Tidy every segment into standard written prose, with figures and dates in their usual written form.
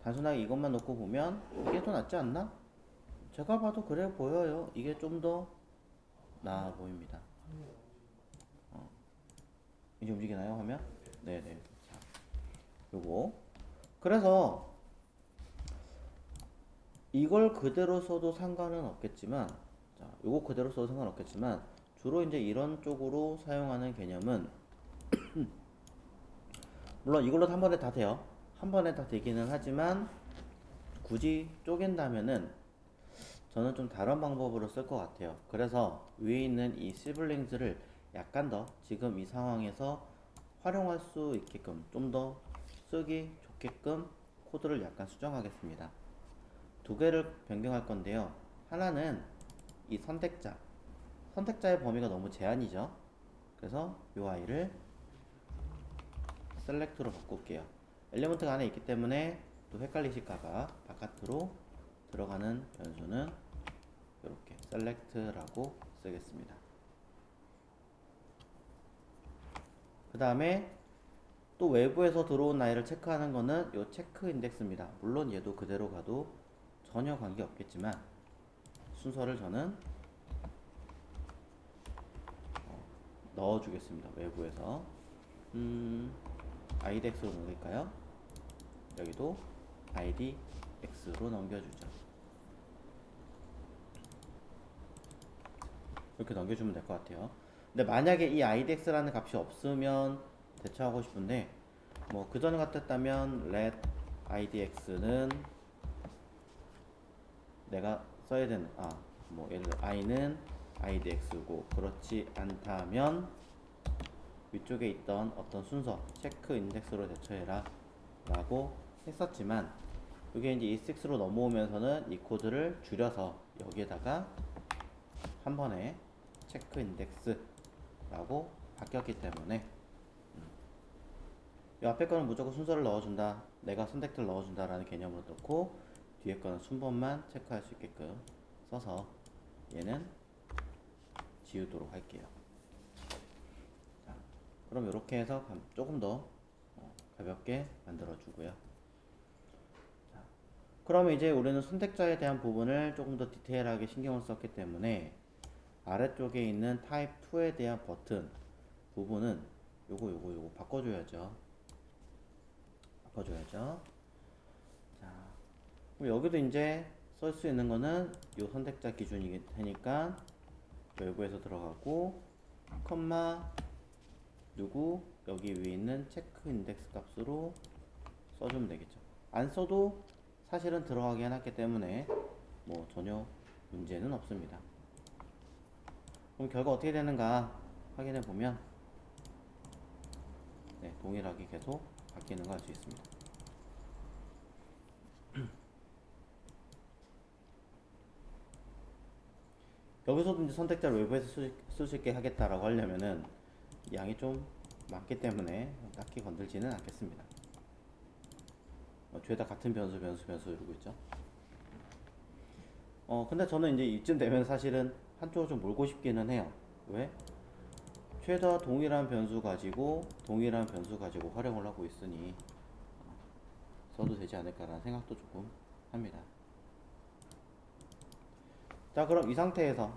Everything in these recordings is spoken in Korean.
단순하게 이것만 놓고 보면 이게 더 낫지 않나? 제가 봐도 그래 보여요. 이게 좀 더 나아 보입니다. 이제 움직이나요, 화면? 네네. 자, 요거. 그래서 이걸 그대로 써도 상관은 없겠지만, 자, 요거 그대로 써도 상관없겠지만, 주로 이제 이런 쪽으로 사용하는 개념은, 물론 이걸로 한 번에 다 돼요. 한 번에 다 되기는 하지만, 굳이 쪼갠다면은, 저는 좀 다른 방법으로 쓸 것 같아요. 그래서 위에 있는 이 시블링즈를 약간 더 지금 이 상황에서 활용할 수 있게끔 좀 더 쓰기 좋게끔 코드를 약간 수정하겠습니다. 두 개를 변경할 건데요. 하나는 이 선택자의 범위가 너무 제한이죠. 그래서 이 아이를 셀렉트로 바꿀게요. 엘리먼트가 안에 있기 때문에 또 헷갈리실까봐 바깥으로 들어가는 변수는 이렇게 셀렉트라고 쓰겠습니다. 그 다음에 또 외부에서 들어온 아이를 체크하는 거는 이 체크 인덱스입니다. 물론 얘도 그대로 가도 전혀 관계 없겠지만 순서를 저는 넣어주겠습니다. 외부에서 idx로 넘길까요? 여기도 idx로 넘겨주죠. 이렇게 넘겨주면 될 것 같아요. 근데 만약에 이 idx라는 값이 없으면 대처하고 싶은데 뭐 그전에 같았다면 let idx는 내가 써야 되는 뭐 예를 들어 i는 idx고 그렇지 않다면 위쪽에 있던 어떤 순서 체크 인덱스로 대처해라 라고 했었지만 이게 이제 E6로 넘어오면서는 이 코드를 줄여서 여기에다가 한 번에 체크 인덱스라고 바뀌었기 때문에 이 앞에 거는 무조건 순서를 넣어준다, 내가 선택지를 넣어준다 라는 개념으로 넣고 뒤에 거는 순번만 체크할 수 있게끔 써서 얘는 지우도록 할게요. 자, 그럼 이렇게 해서 조금 더 가볍게 만들어 주고요. 그러면 이제 우리는 선택자에 대한 부분을 조금 더 디테일하게 신경을 썼기 때문에 아래쪽에 있는 타입 2에 대한 버튼 부분은 요거 바꿔줘야죠. 자, 그럼 여기도 이제 쓸 수 있는 거는 요 선택자 기준이기 테니까 외부에서 들어가고 컴마 누구 여기 위에 있는 체크 인덱스 값으로 써주면 되겠죠. 안 써도 사실은 들어가게 해놨기 때문에 뭐 전혀 문제는 없습니다. 그럼 결과 어떻게 되는가 확인해 보면 네, 동일하게 계속 바뀌는 걸 알 수 있습니다. 여기서도 이제 선택자를 외부에서 쓸 수 있게 하겠다라고 하려면은 양이 좀 많기 때문에 딱히 건들지는 않겠습니다. 죄다 같은 변수 이러고 있죠. 근데 저는 이제 이쯤 되면 사실은 한쪽으로 좀 몰고 싶기는 해요. 왜? 최다 동일한 변수 가지고 활용을 하고 있으니 써도 되지 않을까라는 생각도 조금 합니다. 자, 그럼 이 상태에서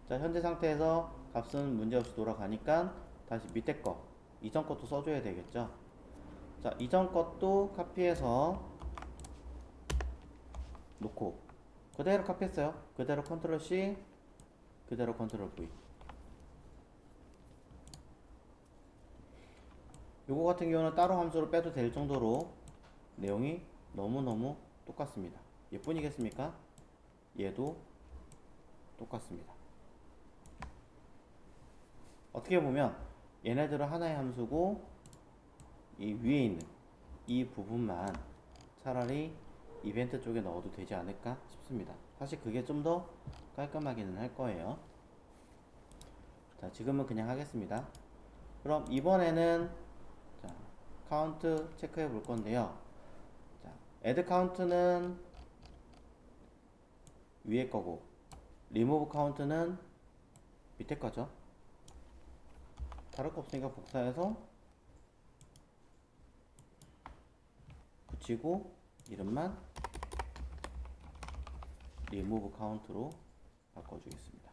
자, 현재 상태에서 값은 문제없이 돌아가니까 다시 밑에 거 이전 것도 써줘야 되겠죠. 자, 이전 것도 카피해서 놓고 그대로 카피했어요. 그대로 컨트롤 C 그대로 컨트롤 V. 요거 같은 경우는 따로 함수로 빼도 될 정도로 내용이 너무너무 똑같습니다. 얘뿐이겠습니까? 얘도 똑같습니다. 어떻게 보면 얘네들은 하나의 함수고 이 위에 있는 이 부분만 차라리 이벤트 쪽에 넣어도 되지 않을까 싶습니다. 사실 그게 좀 더 깔끔하기는 할 거예요. 자, 지금은 그냥 하겠습니다. 그럼 이번에는 자, 카운트 체크해 볼 건데요. 자, add count는 위에 거고 remove count는 밑에 거죠. 다를 거 없으니까 복사해서 붙이고 이름만 remove count로 바꿔주겠습니다.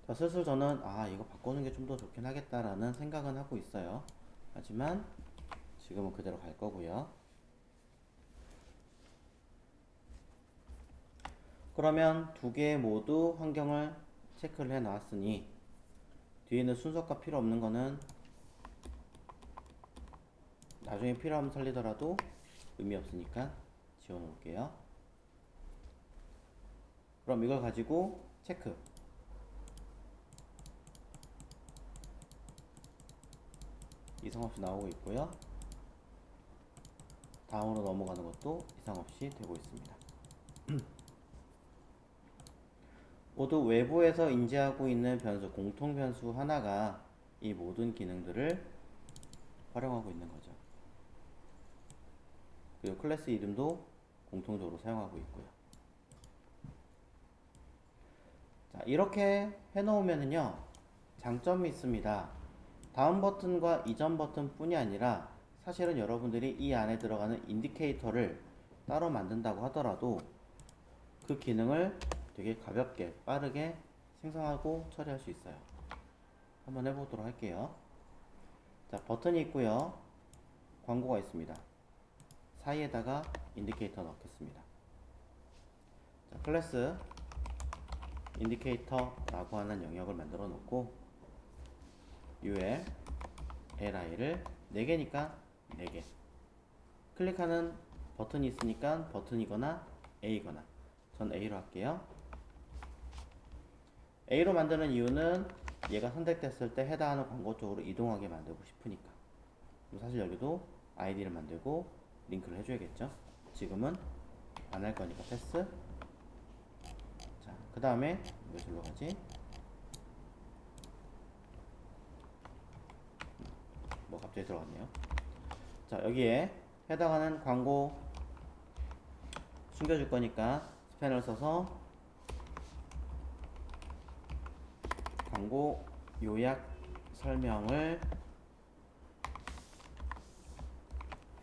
자, 슬슬 저는 이거 바꾸는 게 좀 더 좋긴 하겠다라는 생각은 하고 있어요. 하지만 지금은 그대로 갈 거고요. 그러면 두 개 모두 환경을 체크를 해 놨으니 뒤에 있는 순서가 필요 없는 거는 나중에 필요하면 살리더라도 의미 없으니까 지워 놓을게요. 그럼 이걸 가지고 체크. 이상 없이 나오고 있고요. 다음으로 넘어가는 것도 이상 없이 되고 있습니다. 모두 외부에서 인지하고 있는 변수, 공통 변수 하나가 이 모든 기능들을 활용하고 있는 거죠. 그리고 클래스 이름도 공통적으로 사용하고 있고요. 자, 이렇게 해놓으면은요, 장점이 있습니다. 다음 버튼과 이전 버튼 뿐이 아니라 사실은 여러분들이 이 안에 들어가는 인디케이터를 따로 만든다고 하더라도 그 기능을 되게 가볍게 빠르게 생성하고 처리할 수 있어요. 한번 해보도록 할게요. 자, 버튼이 있고요. 광고가 있습니다. 사이에다가 인디케이터 넣겠습니다. 자, 클래스 인디케이터라고 하는 영역을 만들어 놓고 UL, LI를 4개니까 4개. 클릭하는 버튼이 있으니까 버튼이거나 A거나 전 A로 할게요. A로 만드는 이유는 얘가 선택됐을 때 해당하는 광고 쪽으로 이동하게 만들고 싶으니까. 사실 여기도 아이디를 만들고 링크를 해줘야겠죠. 지금은 안 할 거니까 패스. 자, 그 다음에 왜 절로 가지? 뭐 갑자기 들어갔네요. 자, 여기에 해당하는 광고 숨겨줄 거니까 스패너를 써서 광고 요약 설명을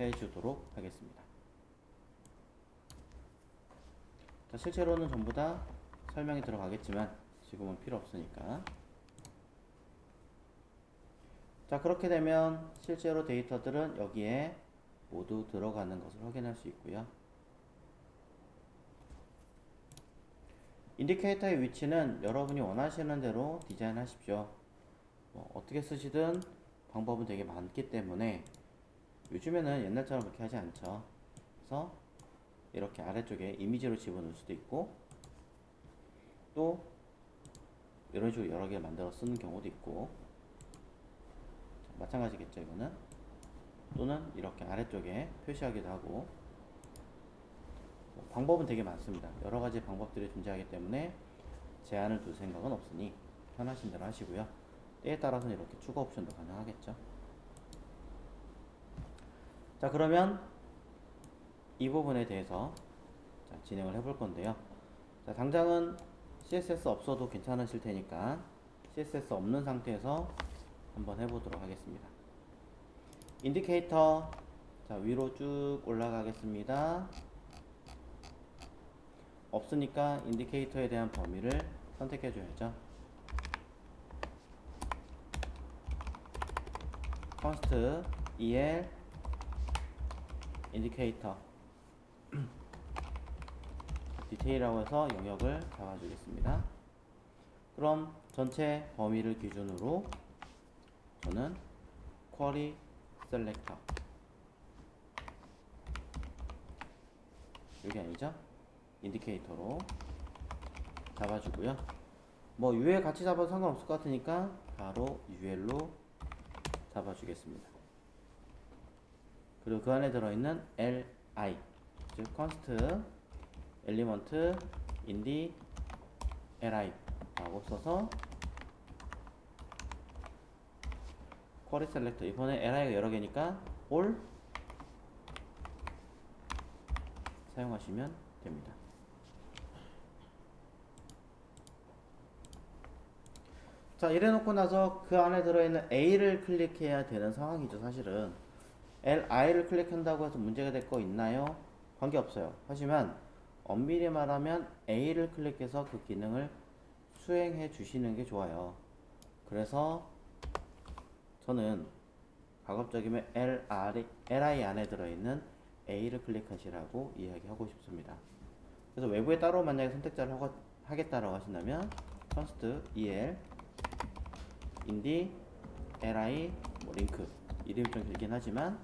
해주도록 하겠습니다. 자, 실제로는 전부 다 설명이 들어가겠지만 지금은 필요 없으니까. 자, 그렇게 되면 실제로 데이터들은 여기에 모두 들어가는 것을 확인할 수 있고요. 인디케이터의 위치는 여러분이 원하시는 대로 디자인하십시오. 어떻게 쓰시든 방법은 되게 많기 때문에 요즘에는 옛날처럼 그렇게 하지 않죠. 그래서 이렇게 아래쪽에 이미지로 집어넣을 수도 있고 또 이런 식으로 여러 개 만들어 쓰는 경우도 있고 마찬가지겠죠. 이거는 또는 이렇게 아래쪽에 표시하기도 하고 방법은 되게 많습니다. 여러 가지 방법들이 존재하기 때문에 제한을 둘 생각은 없으니 편하신 대로 하시고요. 때에 따라서는 이렇게 추가 옵션도 가능하겠죠. 자, 그러면 이 부분에 대해서 진행을 해볼 건데요. 자, 당장은 CSS 없어도 괜찮으실 테니까 CSS 없는 상태에서 한번 해보도록 하겠습니다. 인디케이터, 자, 위로 쭉 올라가겠습니다. 없으니까 인디케이터에 대한 범위를 선택해 줘야죠. const el 인디케이터 디테일이라고 해서 영역을 잡아주겠습니다. 그럼 전체 범위를 기준으로 저는 query selector 여기 아니죠? 인디케이터로 잡아주고요. 뭐 UL 같이 잡아도 상관없을 것 같으니까 바로 UL로 잡아주겠습니다. 그리고 그 안에 들어있는 li 즉 const element indi li 라고 써서 query selector 이번에 li가 여러 개니까 all 사용하시면 됩니다. 자, 이래 놓고 나서 그 안에 들어있는 A를 클릭해야 되는 상황이죠, 사실은. Li를 클릭한다고 해서 문제가 될 거 있나요? 관계없어요. 하지만 엄밀히 말하면 A를 클릭해서 그 기능을 수행해 주시는 게 좋아요. 그래서 저는 가급적이면 Li 안에 들어있는 A를 클릭하시라고 이야기하고 싶습니다. 그래서 외부에 따로 만약에 선택자를 하겠다라고 하신다면 const el 인디 li 뭐 링크 이름이 좀 길긴 하지만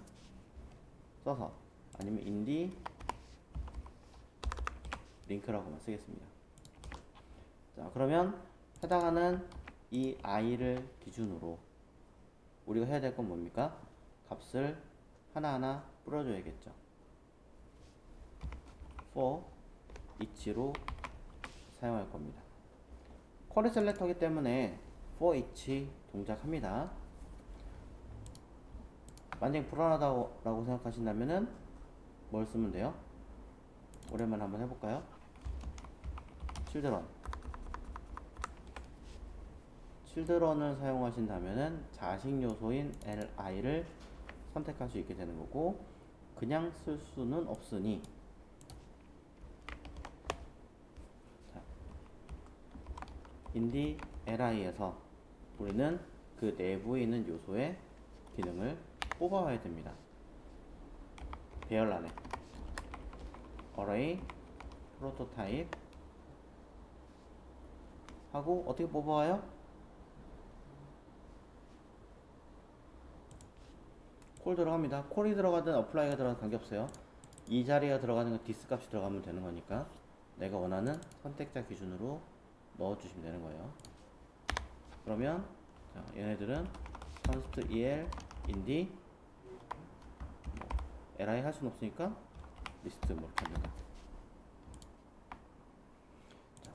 써서 아니면 인디 링크라고만 쓰겠습니다. 자, 그러면 해당하는 이 i를 기준으로 우리가 해야 될 건 뭡니까? 값을 하나하나 뿌려줘야겠죠. for each로 사용할 겁니다. 쿼리 셀렉터이기 때문에 for each 동작합니다. 만약에 불안하다고 생각하신다면은 뭘 쓰면 돼요? 오랜만에 한번 해볼까요? children을 사용하신다면은 자식 요소인 li를 선택할 수 있게 되는 거고, 그냥 쓸 수는 없으니 인디 li에서 우리는 그 내부에 있는 요소의 기능을 뽑아와야 됩니다. 배열 안에 array prototype 하고 어떻게 뽑아와요? 콜 들어갑니다. 콜이 들어가든 어플라이가 들어가든 관계없어요. 이 자리가 들어가는 건 디스 값이 들어가면 되는 거니까 내가 원하는 선택자 기준으로 넣어주시면 되는 거예요. 그러면 자, 얘네들은 const el 인디 li 할 수는 없으니까 리스트 뭐 이렇게 합니다. 자,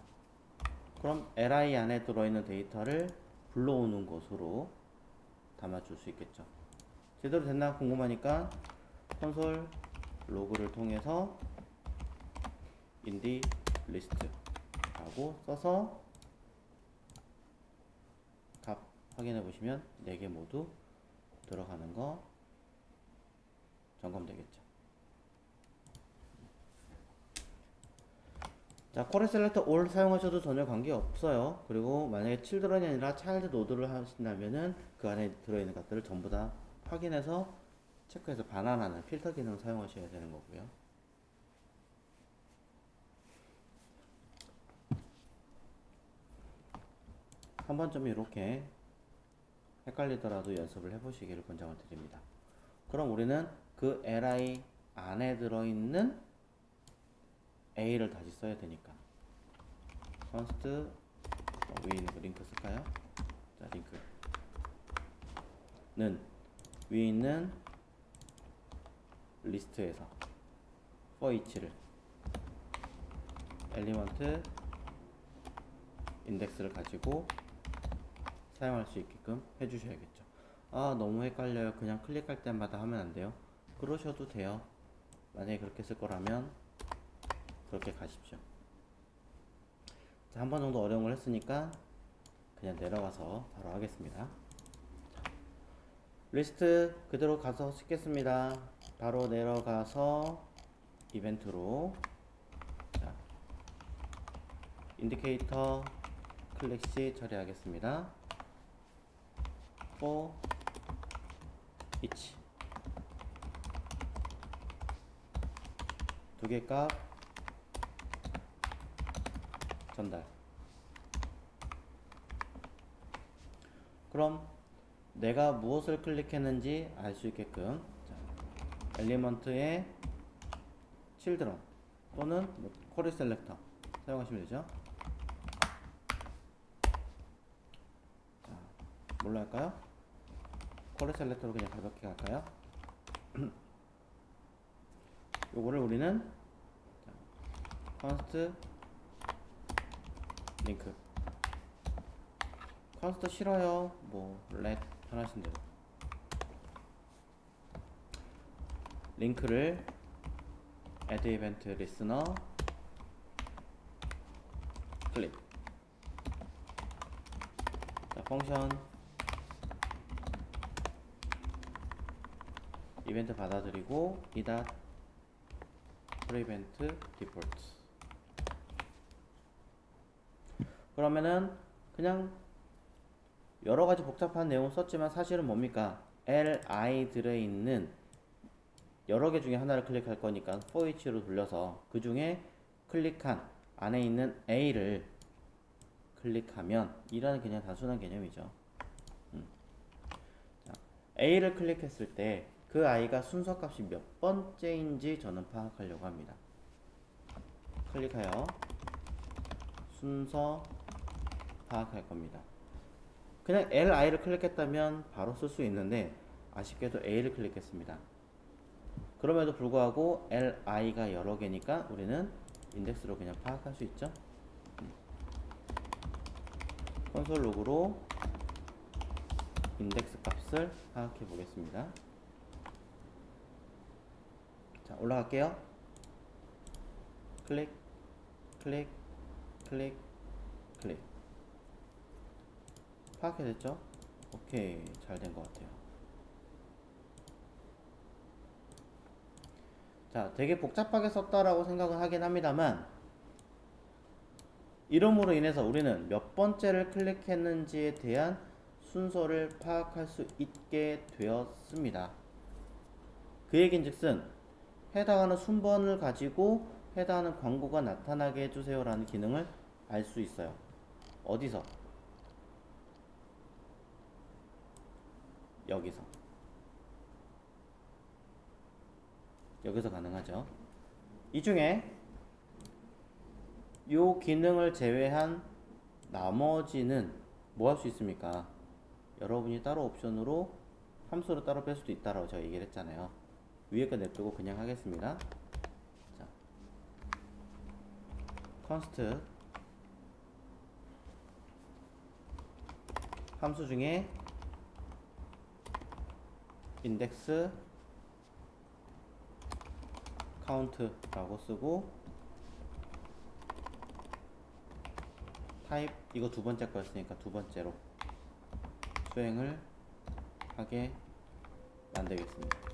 그럼 li 안에 들어있는 데이터를 불러오는 것으로 담아줄 수 있겠죠. 제대로 됐나 궁금하니까 콘솔 로그를 통해서 인디 리스트 라고 써서 값 확인해 보시면 4개 모두 들어가는 거 점검되겠죠. 자, 쿼리 셀렉터 all 사용하셔도 전혀 관계 없어요. 그리고 만약에 children이 아니라 child 노드를 하신다면은 그 안에 들어있는 것들을 전부 다 확인해서 체크해서 반환하는 필터 기능을 사용하셔야 되는 거고요. 한 번쯤 이렇게 헷갈리더라도 연습을 해보시기를 권장을 드립니다. 그럼 우리는 그 li 안에 들어있는 a를 다시 써야 되니까 const 위에 있는 거 링크 쓸까요? 자, 링크는 위에 있는 리스트에서 for each를 엘리먼트 인덱스를 가지고 사용할 수 있게끔 해주셔야겠죠. 아, 너무 헷갈려요. 그냥 클릭할 때마다 하면 안 돼요. 그러셔도 돼요. 만약에 그렇게 쓸 거라면 그렇게 가십시오. 자, 한 번 정도 어려운 걸 했으니까 그냥 내려가서 바로 하겠습니다. 자, 리스트 그대로 가서 씻겠습니다. 바로 내려가서 이벤트로 자, 인디케이터 클릭 시 처리하겠습니다. for each 두 개 값 전달. 그럼 내가 무엇을 클릭했는지 알 수 있게끔 자, 엘리먼트의 children 또는 뭐 쿼리 셀렉터 사용하시면 되죠. 자, 뭘로 할까요? 쿼리 셀렉터로 그냥 가볍게 갈까요? 요거를 우리는 자, const 링크 컨스트 싫어요. 뭐 let 편하신 대로 링크를 add event listener 클릭. 자, 펑션 이벤트 받아들이고 이닷 프리벤트 디폴트. 그러면은 그냥 여러 가지 복잡한 내용 썼지만 사실은 뭡니까? li 들어있는 여러 개 중에 하나를 클릭할 거니까 for each로 돌려서 그 중에 클릭한 안에 있는 a를 클릭하면 이라는 그냥 단순한 개념이죠. 자, a를 클릭했을 때 그 i가 순서 값이 몇 번째인지 저는 파악하려고 합니다. 클릭하여 순서 파악할 겁니다. 그냥 li를 클릭했다면 바로 쓸 수 있는데 아쉽게도 a를 클릭했습니다. 그럼에도 불구하고 li가 여러 개니까 우리는 인덱스로 그냥 파악할 수 있죠. 콘솔 로그로 인덱스 값을 파악해 보겠습니다. 자, 올라갈게요. 클릭, 클릭, 클릭, 클릭. 파악해 됐죠? 오케이, 잘 된 것 같아요. 자, 되게 복잡하게 썼다라고 생각을 하긴 합니다만 이름으로 인해서 우리는 몇 번째를 클릭했는지에 대한 순서를 파악할 수 있게 되었습니다. 그 얘긴즉슨 해당하는 순번을 가지고 해당하는 광고가 나타나게 해주세요 라는 기능을 알 수 있어요. 어디서? 여기서 가능하죠. 이 중에 이 기능을 제외한 나머지는 뭐 할 수 있습니까? 여러분이 따로 옵션으로 함수를 따로 뺄 수도 있다라고 제가 얘기를 했잖아요. 위에 거 냅두고 그냥 하겠습니다. 자, const 함수 중에 index count라고 쓰고 type 이거 두 번째 거였으니까 두 번째로 수행을 하게 만들겠습니다.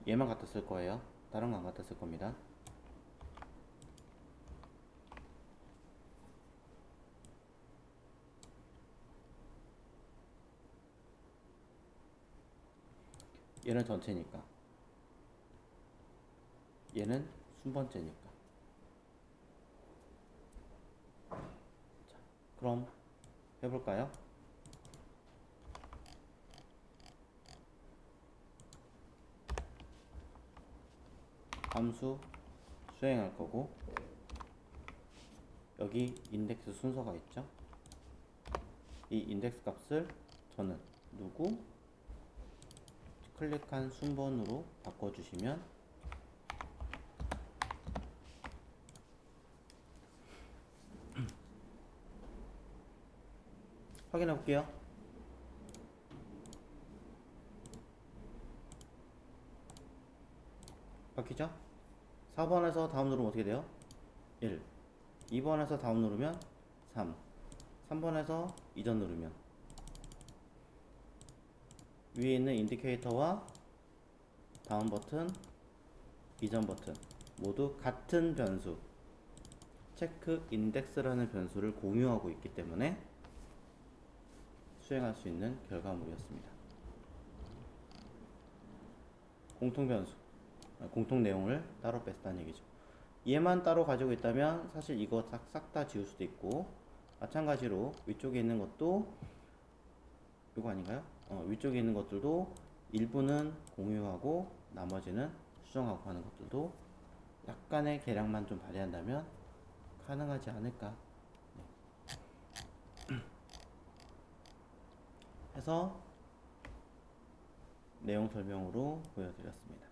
얘만 갖다 쓸 거예요. 다른 거 안 갖다 쓸 겁니다. 얘는 전체니까, 얘는 순번째니까. 자, 그럼 해볼까요? 함수 수행할 거고 여기 인덱스 순서가 있죠. 이 인덱스 값을 저는 누구 클릭한 순번으로 바꿔주시면 확인해 볼게요. 바뀌죠? 4번에서 다음 누르면 어떻게 돼요? 1. 2번에서 다음 누르면 3. 3번에서 이전 누르면 위에 있는 인디케이터와 다음 버튼, 이전 버튼 모두 같은 변수 체크 인덱스라는 변수를 공유하고 있기 때문에 수행할 수 있는 결과물이었습니다. 공통 변수, 공통 내용을 따로 뺐다는 얘기죠. 얘만 따로 가지고 있다면 사실 이거 싹 다 지울 수도 있고 마찬가지로 위쪽에 있는 것도 이거 아닌가요? 위쪽에 있는 것들도 일부는 공유하고 나머지는 수정하고 하는 것들도 약간의 계량만 좀 발휘한다면 가능하지 않을까 해서 내용 설명으로 보여드렸습니다.